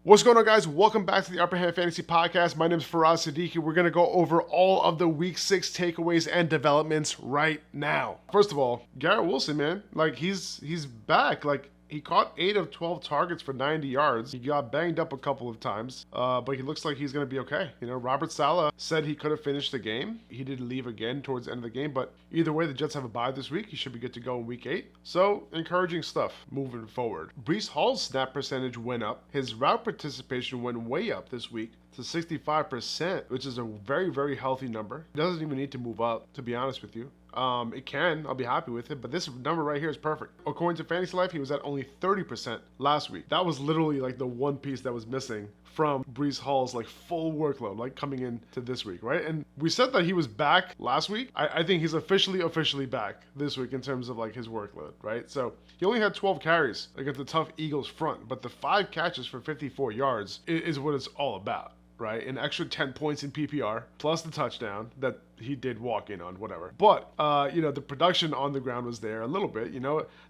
What's going on, guys? Welcome back to the Upper Hand Fantasy Podcast. My name is Faraz Siddiqui. We're going to go over all of the Week 6 takeaways and developments right now. First of all, Garrett Wilson, man, he's back. He caught 8 of 12 targets for 90 yards. He got banged up a couple of times, but he looks like he's going to be okay. Robert Saleh said he could have finished the game. He did leave again towards the end of the game, but either way, the Jets have a bye this week. He should be good to go in Week 8. So, encouraging stuff moving forward. Breece Hall's snap percentage went up. His route participation went way up this week to 65%, which is a very, very healthy number. It doesn't even need to move up, to be honest with you. It can. I'll be happy with it. But this number right here is perfect. According to Fantasy Life, he was at only 30% last week. That was literally the one piece that was missing from Breece Hall's full workload, coming into this week, right? And we said that he was back last week. I think he's officially back this week in terms of his workload, right? So he only had 12 carries against the tough Eagles front, but the 5 catches for 54 yards is what it's all about. Right, an extra 10 points in PPR plus the touchdown that he did walk in on, whatever. But the production on the ground was there a little bit,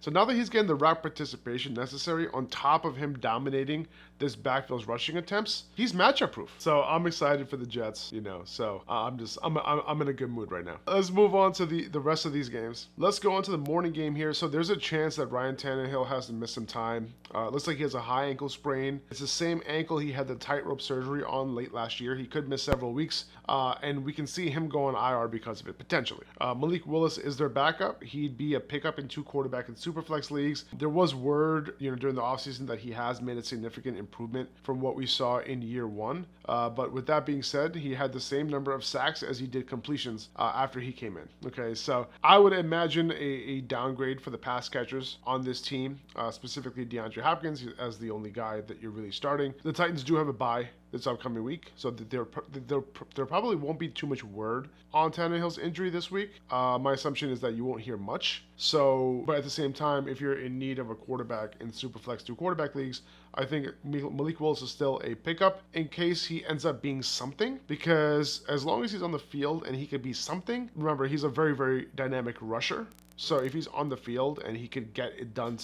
So now that he's getting the route participation necessary on top of him dominating this backfield's rushing attempts, he's matchup proof. So I'm excited for the Jets, So I'm in a good mood right now. Let's move on to the rest of these games. Let's go on to the morning game here. So there's a chance that Ryan Tannehill has to miss some time. Looks like he has a high ankle sprain. It's the same ankle he had the tightrope surgery on late last year. He could miss several weeks, and we can see him go on IR because of it, potentially. Malik Willis is their backup. He'd be a pickup in 2 quarterback and superflex leagues. There was word, during the offseason that he has made a significant improvement from what we saw in year 1. But with that being said, he had the same number of sacks as he did completions after he came in. Okay, so I would imagine a downgrade for the pass catchers on this team, specifically DeAndre Hopkins as the only guy that you're really starting. The Titans do have a bye this upcoming week, so there probably won't be too much word on Tannehill's injury this week. My assumption is that you won't hear much. So, but at the same time, if you're in need of a quarterback in Superflex 2 quarterback leagues, I think Malik Willis is still a pickup in case he ends up being something, because as long as he's on the field and he could be something, remember, he's a very, very dynamic rusher. So if he's on the field and he could get it done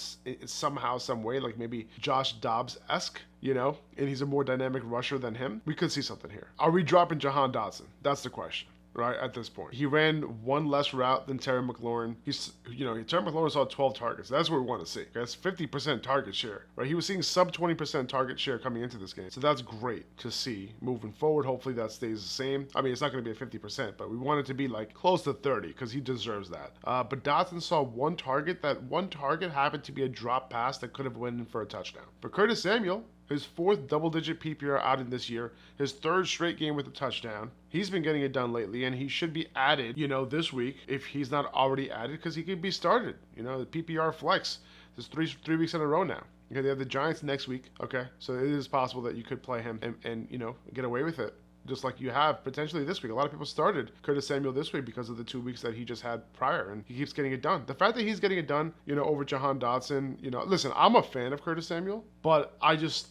somehow, some way, maybe Josh Dobbs-esque, and he's a more dynamic rusher than him, we could see something here. Are we dropping Jahan Dotson? That's the question. Right at this point, he ran 1 less route than Terry McLaurin. Terry McLaurin saw 12 targets. That's what we want to see. That's 50% target share, right? He was seeing sub 20% target share coming into this game, so that's great to see moving forward. Hopefully that stays the same. I mean, it's not going to be a 50%, but we want it to be close to 30 because he deserves that. But Dotson saw 1 target. That 1 target happened to be a drop pass that could have went in for a touchdown. For Curtis Samuel, his 4th double-digit PPR outing this year, his 3rd straight game with a touchdown. He's been getting it done lately, and he should be added, this week if he's not already added, because he could be started. The PPR flex. There's 3 weeks in a row now. Okay, they have the Giants next week. Okay, so it is possible that you could play him and get away with it, just like you have potentially this week. A lot of people started Curtis Samuel this week because of the 2 weeks that he just had prior, and he keeps getting it done. The fact that he's getting it done, over Jahan Dotson, listen, I'm a fan of Curtis Samuel, but I just,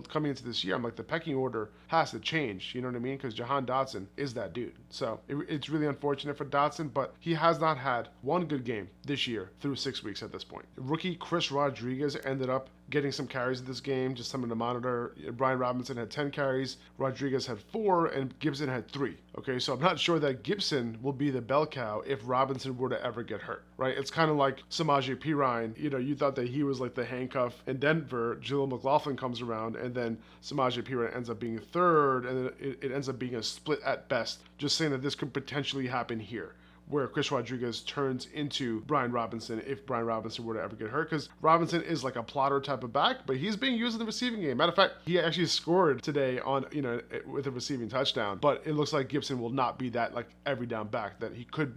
coming into this year, I'm the pecking order has to change, you know what I mean? Because Jahan Dotson is that dude. So it's really unfortunate for Dotson, but he has not had 1 good game this year through 6 weeks at this point. Rookie Chris Rodriguez ended up getting some carries in this game, just something to monitor. Brian Robinson had 10 carries, Rodriguez had 4, and Gibson had 3. Okay, so I'm not sure that Gibson will be the bell cow if Robinson were to ever get hurt, right? It's kind of like Samaje Perine. You thought that he was the handcuff in Denver. Jaleel McLaughlin comes around, and then Samaje Perine ends up being 3rd, and then it ends up being a split at best. Just saying that this could potentially happen here, where Chris Rodriguez turns into Brian Robinson if Brian Robinson were to ever get hurt, because Robinson is a plotter type of back, but he's being used in the receiving game. Matter of fact, he actually scored today on, with a receiving touchdown, but it looks like Gibson will not be that every down back that he could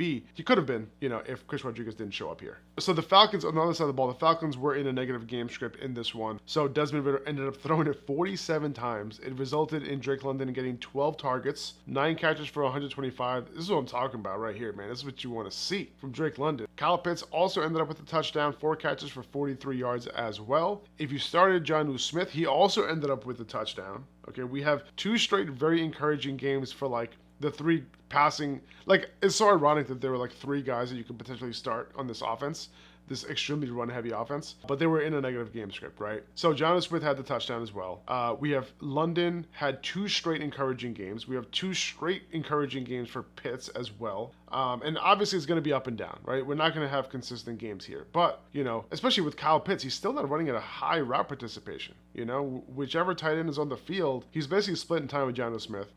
have been, if Chris Rodriguez didn't show up here. So the Falcons, on the other side of the ball, the Falcons were in a negative game script in this one. So Desmond Ridder ended up throwing it 47 times. It resulted in Drake London getting 12 targets, 9 catches for 125. This is what I'm talking about right here, man. This is what you want to see from Drake London. Kyle Pitts also ended up with a touchdown, 4 catches for 43 yards as well. If you started Jonnu Smith, he also ended up with a touchdown. Okay, we have 2 straight very encouraging games for the 3 passing. It's so ironic that there were 3 guys that you could potentially start on this offense this extremely run-heavy offense, but they were in a negative game script, right? So Jonnu Smith had the touchdown as well. We have London had 2 straight encouraging games. We have 2 straight encouraging games for Pitts as well. And obviously it's going to be up and down, right? We're not going to have consistent games here. But, you know, especially with Kyle Pitts, he's still not running at a high route participation. You know, whichever tight end is on the field, he's basically splitting time with Jonnu Smith.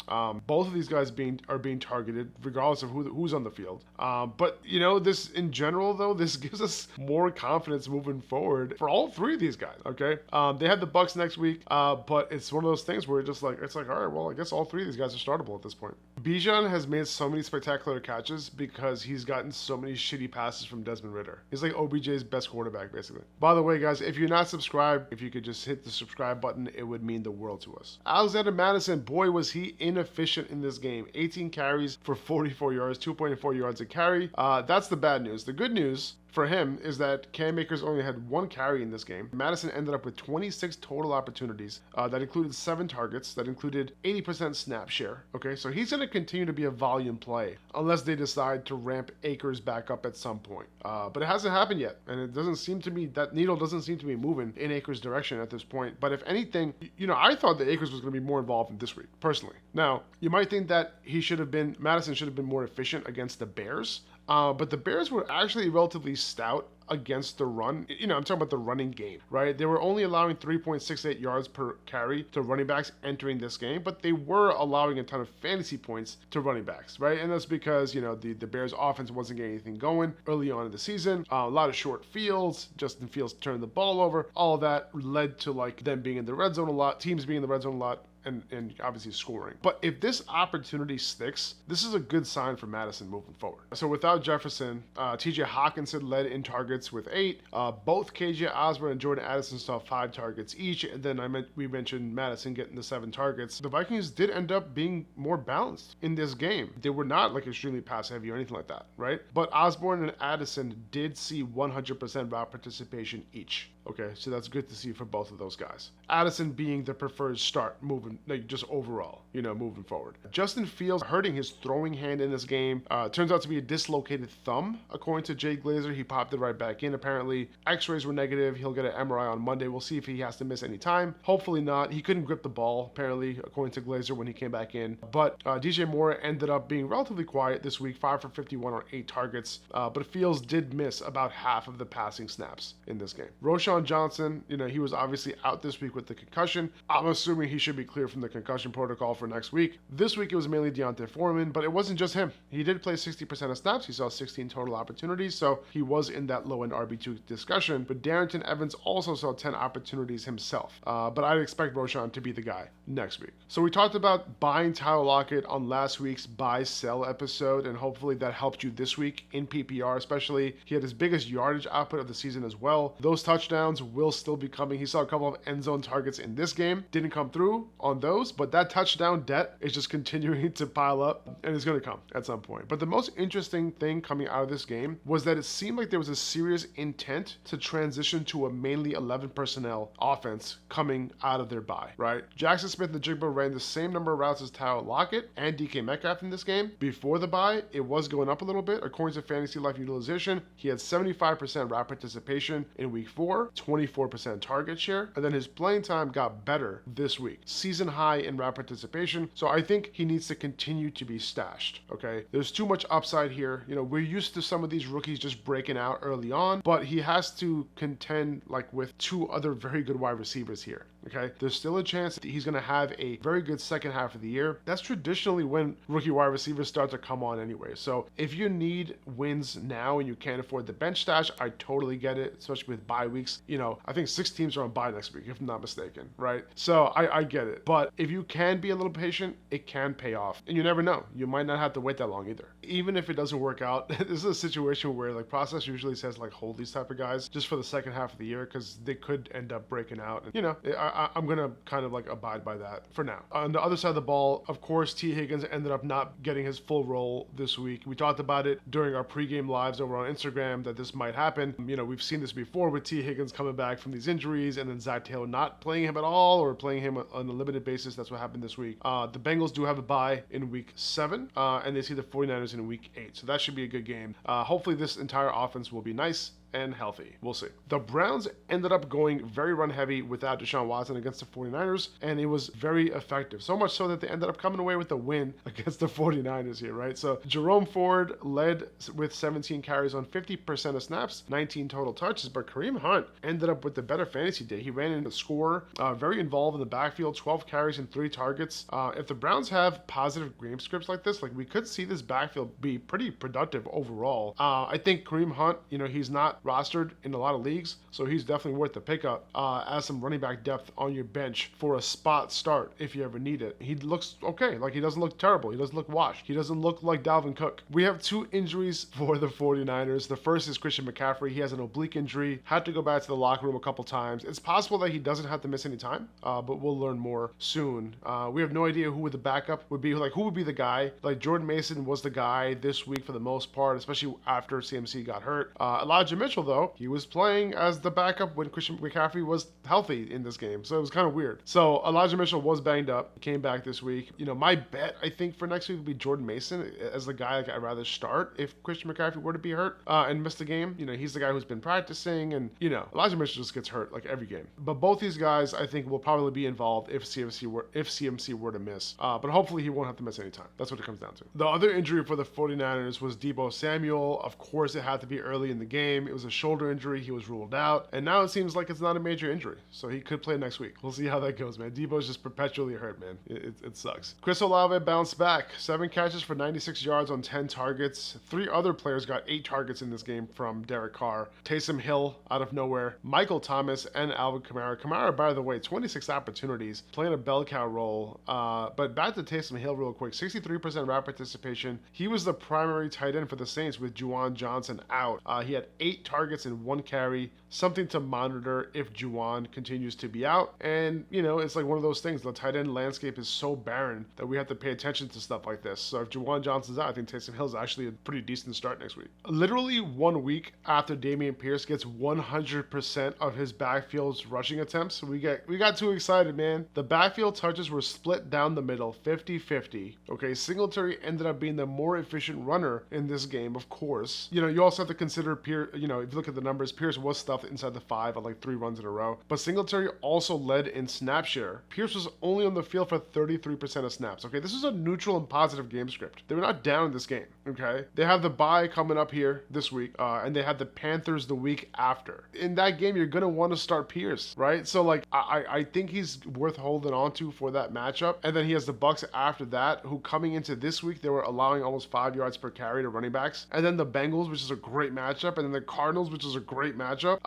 Both of these guys are being targeted, regardless of who's on the field. But, you know, this in general, though, this gives us more confidence moving forward for all 3 of these guys, okay? They had the Bucs next week, but it's one of those things where it's like, all right, well, I guess all 3 of these guys are startable at this point. Bijan has made so many spectacular catches because he's gotten so many shitty passes from Desmond Ridder. He's like OBJ's best quarterback, basically. By the way, guys, if you're not subscribed, if you could just hit the subscribe button, it would mean the world to us. Alexander Mattison, boy, was he inefficient in this game. 18 carries for 44 yards, 2.4 yards a carry. That's the bad news. The good news for him is that Cam Akers only had 1 carry in this game. Madison ended up with 26 total opportunities. That included 7 targets. That included 80% snap share. Okay, so he's going to continue to be a volume play unless they decide to ramp Akers back up at some point. But it hasn't happened yet, and it doesn't seem to be, that needle doesn't seem to be moving in Akers' direction at this point. But if anything, you know, I thought that Akers was going to be more involved in this week, personally. Now, you might think that Madison should have been more efficient against the Bears. But the Bears were actually relatively stout against the run. You know, I'm talking about the running game, right? They were only allowing 3.68 yards per carry to running backs entering this game, but they were allowing a ton of fantasy points to running backs, right? And that's because, you know, the Bears offense wasn't getting anything going early on in the season. A lot of short fields, Justin Fields turned the ball over. All of that led to like them being in the red zone a lot, teams being in the red zone a lot, and obviously scoring. But if this opportunity sticks, this is a good sign for Madison moving forward. So without Jefferson, TJ Hawkinson led in targets with 8. Both KJ Osborne and Jordan Addison saw 5 targets each. And then we mentioned Madison getting the 7 targets. The Vikings did end up being more balanced in this game. They were not like extremely pass heavy or anything like that, right? But Osborne and Addison did see 100% route participation each. Okay, so that's good to see for both of those guys. Addison being the preferred start moving, like just overall, you know, moving forward. Justin Fields hurting his throwing hand in this game. Turns out to be a dislocated thumb, according to Jay Glazer. He popped it right back in, apparently. X-rays were negative. He'll get an MRI on Monday. We'll see if he has to miss any time. Hopefully not. He couldn't grip the ball, apparently, according to Glazer when he came back in. But DJ Moore ended up being relatively quiet this week, 5 for 51 on 8 targets. But Fields did miss about half of the passing snaps in this game. Roschon Johnson, you know, he was obviously out this week with the concussion. I'm assuming he should be clear from the concussion protocol for next week. This week it was mainly Deontay Foreman, but it wasn't just him. He did play 60% of snaps. He saw 16 total opportunities, so he was in that low-end RB2 discussion. But Darrington Evans also saw 10 opportunities himself. But I'd expect Roschon to be the guy next week. So we talked about buying Tyler Lockett on last week's buy-sell episode, and hopefully that helped you this week in PPR especially. He had his biggest yardage output of the season as well. Those touchdowns will still be coming. He saw a couple of end zone targets in this game. Didn't come through on those, but that touchdown debt is just continuing to pile up, and it's going to come at some point. But the most interesting thing coming out of this game was that it seemed like there was a serious intent to transition to a mainly 11 personnel offense coming out of their bye, right? Jackson Smith and Jigba ran the same number of routes as Tyler Lockett and DK Metcalf in this game. Before the bye, it was going up a little bit. According to Fantasy Life Utilization, he had 75% route participation in week 4, 24% target share, and then his playing time got better this week. Season high in route participation, so I think he needs to continue to be stashed, okay? There's too much upside here. You know, we're used to some of these rookies just breaking out early on, but he has to contend like with 2 other very good wide receivers here, okay? There's still a chance that he's going to have a very good second half of the year. That's traditionally when rookie wide receivers start to come on anyway. So if you need wins now and you can't afford the bench stash, I totally get it, especially with bye weeks. You know, I think 6 teams are on bye next week, if I'm not mistaken, right? So I get it. But if you can be a little patient, it can pay off. And you never know. You might not have to wait that long either. Even if it doesn't work out, this is a situation where like process usually says like hold these type of guys just for the second half of the year because they could end up breaking out. And, you know, I'm going to kind of like abide by that for now. On the other side of the ball, of course, T. Higgins ended up not getting his full role this week. We talked about it during our pregame lives over on Instagram that this might happen. You know, we've seen this before with T. Higgins coming back from these injuries and then Zach Taylor not playing him at all or playing him on a limited basis. That's what happened this week. The Bengals do have a bye in week 7 and they see the 49ers in week 8. So that should be a good game. Hopefully this entire offense will be nice and healthy. We'll see. The Browns ended up going very run heavy without Deshaun Watson against the 49ers, and it was very effective. So much so that they ended up coming away with the win against the 49ers here, right? So Jerome Ford led with 17 carries on 50% of snaps, 19 total touches, but Kareem Hunt ended up with the better fantasy day. He ran in the score, very involved in the backfield, 12 carries and 3 targets. If the Browns have positive game scripts like this, like we could see this backfield be pretty productive overall. I think Kareem Hunt, he's not rostered in a lot of leagues, so he's definitely worth the pickup as some running back depth on your bench for a spot start if you ever need it. He looks okay. Like, he doesn't look terrible. He doesn't look washed. He doesn't look like Dalvin Cook. We have 2 injuries for the 49ers. The first is Christian McCaffrey. He has an oblique injury, had to go back to the locker room a couple times. It's possible that he doesn't have to miss any time, but we'll learn more soon. We have no idea who the backup would be. Like, who would be the guy? Like, Jordan Mason was the guy this week for the most part, especially after CMC got hurt. Elijah Mitchell, though, he was playing as the backup when Christian McCaffrey was healthy in this game, so it was kind of weird. So Elijah Mitchell was banged up, came back this week. My bet, I think, for next week would be Jordan Mason as the guy I'd rather start if Christian McCaffrey were to be hurt and miss the game. He's the guy who's been practicing, and Elijah Mitchell just gets hurt like every game. But both these guys, I think, will probably be involved if CMC were to miss. But hopefully he won't have to miss any time. That's what it comes down to. The other injury for the 49ers was Deebo Samuel. Of course, it had to be early in the game. It was a shoulder injury. He was ruled out, and now it seems like it's not a major injury, so he could play next week. We'll see how that goes, man. Deebo's just perpetually hurt, man. It sucks. Chris Olave bounced back. 7 catches for 96 yards on 10 targets. 3 other players got 8 targets in this game from Derek Carr. Taysom Hill out of nowhere. Michael Thomas and Alvin Kamara. Kamara, by the way, 26 opportunities, playing a bell cow role. But back to Taysom Hill real quick. 63% route participation. He was the primary tight end for the Saints with Juwan Johnson out. He had 8 targets and 1 carry. Something to monitor if Juwan continues to be out. And, it's like one of those things. The tight end landscape is so barren that we have to pay attention to stuff like this. So if Juwan Johnson's out, I think Taysom Hill's actually a pretty decent start next week. Literally 1 week after Dameon Pierce gets 100% of his backfield's rushing attempts, we got too excited, man. The backfield touches were split down the middle, 50-50. Okay, Singletary ended up being the more efficient runner in this game, of course. You also have to consider Pierce, if you look at the numbers, Pierce was stuffed inside the 5 on like 3 runs in a row. But Singletary also led in snap share. Pierce was only on the field for 33% of snaps. Okay, this is a neutral and positive game script. They were not down in this game. Okay, they have the bye coming up here this week, and they have the Panthers the week after. In that game, you're gonna want to start Pierce, right? So like, I think he's worth holding on to for that matchup. And then he has the Bucks after that, who coming into this week, they were allowing almost 5 yards per carry to running backs. And then the Bengals, which is a great matchup, and then the Cardinals, which is a great matchup.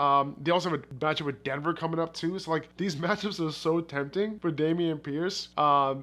They also have a matchup with Denver coming up too. So like, these matchups are so tempting for Dameon Pierce.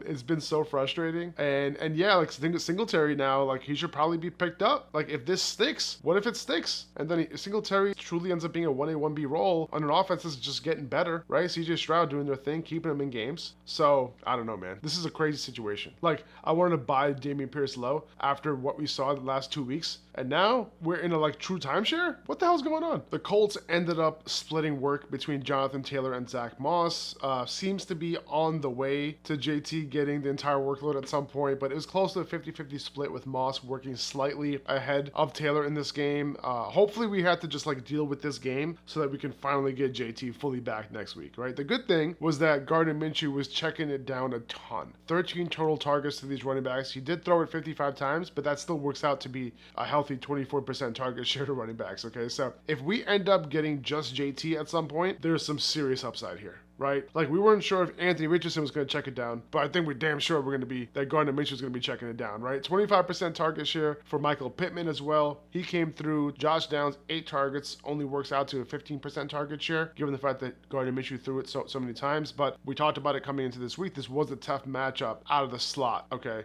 It's been so frustrating. And yeah, like Singletary now, like he should probably be picked up. Like if this sticks, what if it sticks? And then Singletary truly ends up being a 1A, 1B role on an offense that's just getting better, right? CJ Stroud doing their thing, keeping them in games. So I don't know, man. This is a crazy situation. Like I wanted to buy Dameon Pierce low after what we saw the last 2 weeks. And now we're in a like true timeshare? What the hell's going on? The Colts ended up splitting work between Jonathan Taylor and Zach Moss. Seems to be on the way to JT getting the entire workload at some point, but it was close to a 50-50 split with Moss working slightly ahead of Taylor in this game. Hopefully we had to just like deal with this game so that we can finally get JT fully back next week, right? The good thing was that Gardner Minshew was checking it down a ton. 13 total targets to these running backs. He did throw it 55 times, but that still works out to be a healthy 24% target share to running backs, okay? So if we end up getting just JT at some point, there's some serious upside here. Right? Like, we weren't sure if Anthony Richardson was going to check it down, but I think we're damn sure that Gardner Minshew is going to be checking it down, right? 25% target share for Michael Pittman as well. He came through. Josh Downs, 8 targets, only works out to a 15% target share, given the fact that Gardner Minshew threw it so many times. But we talked about it coming into this week. This was a tough matchup out of the slot, okay?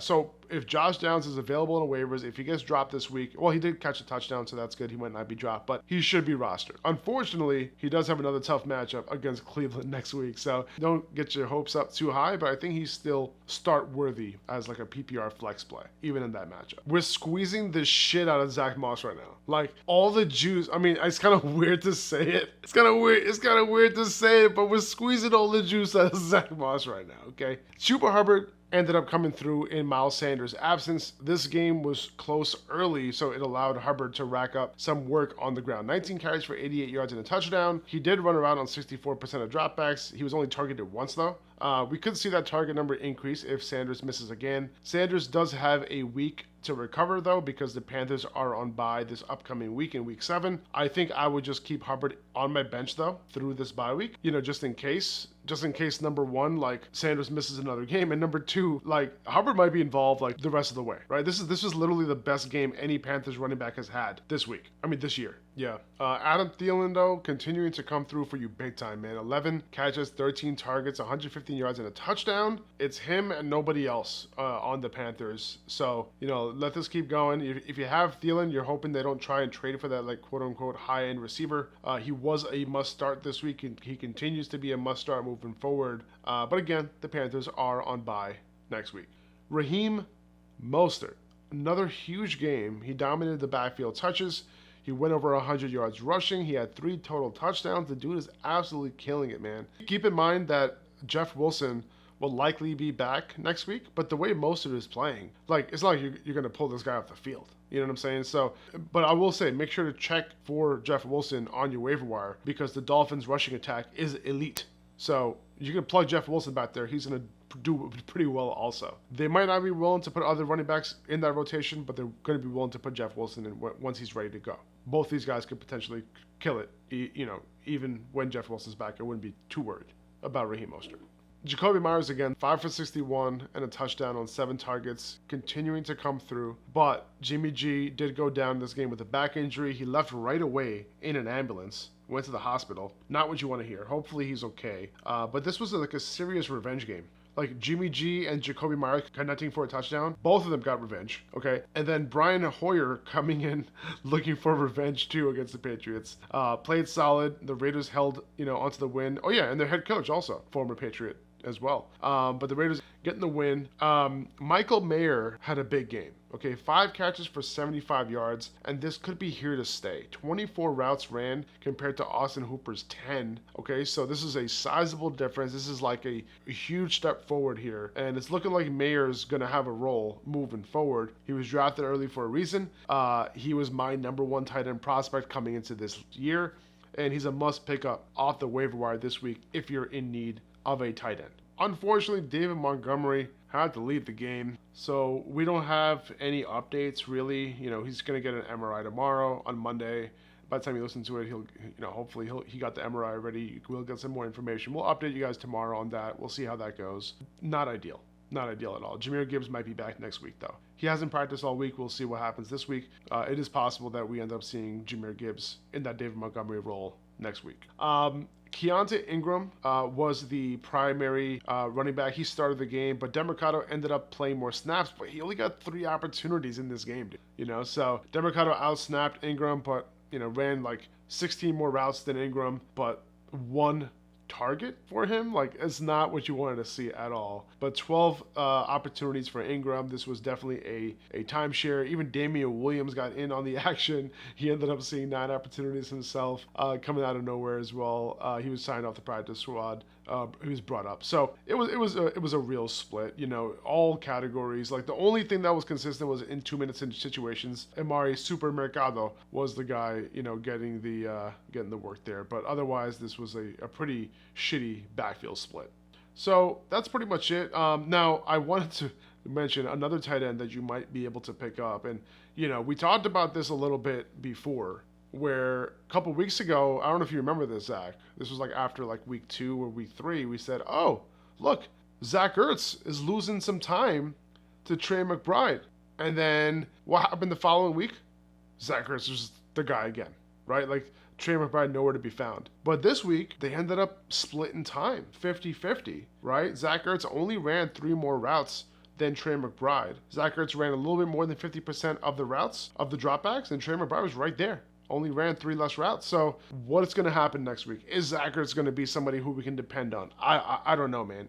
So if Josh Downs is available in waivers, if he gets dropped this week, well, he did catch a touchdown, so that's good. He might not be dropped, but he should be rostered. Unfortunately, he does have another tough matchup against Cleveland next week, so don't get your hopes up too high, but I think he's still start worthy as like a PPR flex play, even in that matchup. We're squeezing the shit out of Zach Moss right now. Like, all the juice, I mean, it's kind of weird to say it. It's kind of weird to say it, but we're squeezing all the juice out of Zach Moss right now, okay? Chuba Hubbard ended up coming through in Miles Sanders' absence. This game was close early, so it allowed Hubbard to rack up some work on the ground. 19 carries for 88 yards and a touchdown. He did run around on 64% of dropbacks. He was only targeted once, though. We could see that target number increase if Sanders misses again. Sanders does have a week to recover, though, because the Panthers are on bye this upcoming week in week 7. I think I would just keep Hubbard on my bench, though, through this bye week, just in case. Just in case, number one, like, Sanders misses another game, and number two, like, Hubbard might be involved, like, the rest of the way, right? This is literally the best game any Panthers running back has had this year. Yeah. Adam Thielen, though, continuing to come through for you big time, man. 11 catches, 13 targets, 115 yards, and a touchdown. It's him and nobody else on the Panthers. So, let this keep going. If you have Thielen, you're hoping they don't try and trade for that, like, quote-unquote high-end receiver. He was a must-start this week, and he continues to be a must-start moving forward. But again, the Panthers are on bye next week. Raheem Mostert, another huge game. He dominated the backfield touches. He went over 100 yards rushing. He had 3 total touchdowns. The dude is absolutely killing it, man. Keep in mind that Jeff Wilson will likely be back next week, but the way Mostert is playing, like, it's not like you're going to pull this guy off the field. You know what I'm saying? So, but I will say, make sure to check for Jeff Wilson on your waiver wire because the Dolphins' rushing attack is elite. So you can plug Jeff Wilson back there. He's going to do pretty well also. They might not be willing to put other running backs in that rotation, but they're going to be willing to put Jeff Wilson in once he's ready to go. Both these guys could potentially kill it. Even when Jeff Wilson's back, I wouldn't be too worried about Raheem Mostert. Jacoby Myers again, 5 for 61 and a touchdown on 7 targets, continuing to come through. But Jimmy G did go down in this game with a back injury. He left right away in an ambulance, went to the hospital. Not what you want to hear. Hopefully he's okay. But this was like a serious revenge game. Like Jimmy G and Jacoby Myers connecting for a touchdown. Both of them got revenge, okay? And then Brian Hoyer coming in looking for revenge too against the Patriots. Played solid. The Raiders held, onto the win. Oh yeah, and their head coach also, former Patriot as well. But the Raiders getting the win. Michael Mayer had a big game. Okay, 5 catches for 75 yards, and this could be here to stay. 24 routes ran compared to Austin Hooper's 10. Okay, so this is a sizable difference. This is like a huge step forward here, and it's looking like Mayer's going to have a role moving forward. He was drafted early for a reason. He was my number 1 tight end prospect coming into this year, and he's a must pick up off the waiver wire this week if you're in need of a tight end. Unfortunately, David Montgomery had to leave the game, so we don't have any updates really. He's going to get an MRI tomorrow on Monday. By the time you listen to it, hopefully he got the MRI already. We'll get some more information. We'll update you guys tomorrow on that. We'll see how that goes. Not ideal. Not ideal at all. Jahmyr Gibbs might be back next week, though. He hasn't practiced all week. We'll see what happens this week. It is possible that we end up seeing Jahmyr Gibbs in that David Montgomery role next week. Keontae Ingram was the primary running back. He started the game, but Demercado ended up playing more snaps, but he only got 3 opportunities in this game, so Demercado outsnapped Ingram, but, ran like 16 more routes than Ingram, but 1 target for him. Like, it's not what you wanted to see at all. But 12 opportunities for Ingram. This was definitely a timeshare. Even Damian Williams got in on the action. He ended up seeing 9 opportunities himself, coming out of nowhere as well. He was signed off the practice squad. He was brought up. So it was a real split, all categories. Like, the only thing that was consistent was in 2-minute situations. Amari Supermercado was the guy, getting the work there. But otherwise, this was a pretty shitty backfield split. So that's pretty much it. Now, I wanted to mention another tight end that you might be able to pick up. And, we talked about this a little bit before, where a couple weeks ago, I don't know if you remember this, Zach. This was like after like week 2 or week 3, we said, oh, look, Zach Ertz is losing some time to Trey McBride. And then what happened the following week? Zach Ertz was the guy again, right? Like, Trey McBride nowhere to be found. But this week, they ended up splitting time, 50-50, right? Zach Ertz only ran 3 more routes than Trey McBride. Zach Ertz ran a little bit more than 50% of the routes, of the dropbacks, and Trey McBride was right there. Only ran 3 less routes. So what's going to happen next week? Is Zach Ertz going to be somebody who we can depend on? I don't know, man.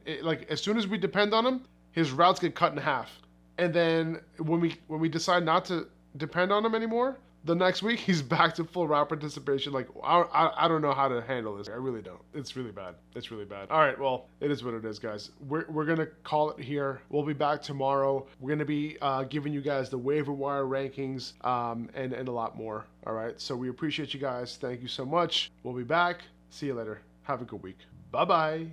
As soon as we depend on him, his routes get cut in half. And then when we decide not to depend on him anymore, the next week he's back to full route participation. Like, I don't know how to handle this. I really don't. It's really bad. It's really bad. All right, well, it is what it is, guys. We're gonna call it here. We'll be back tomorrow. We're gonna be giving you guys the waiver wire rankings and a lot more. All right, so we appreciate you guys. Thank you so much. We'll be back. See you later. Have a good week. Bye-bye.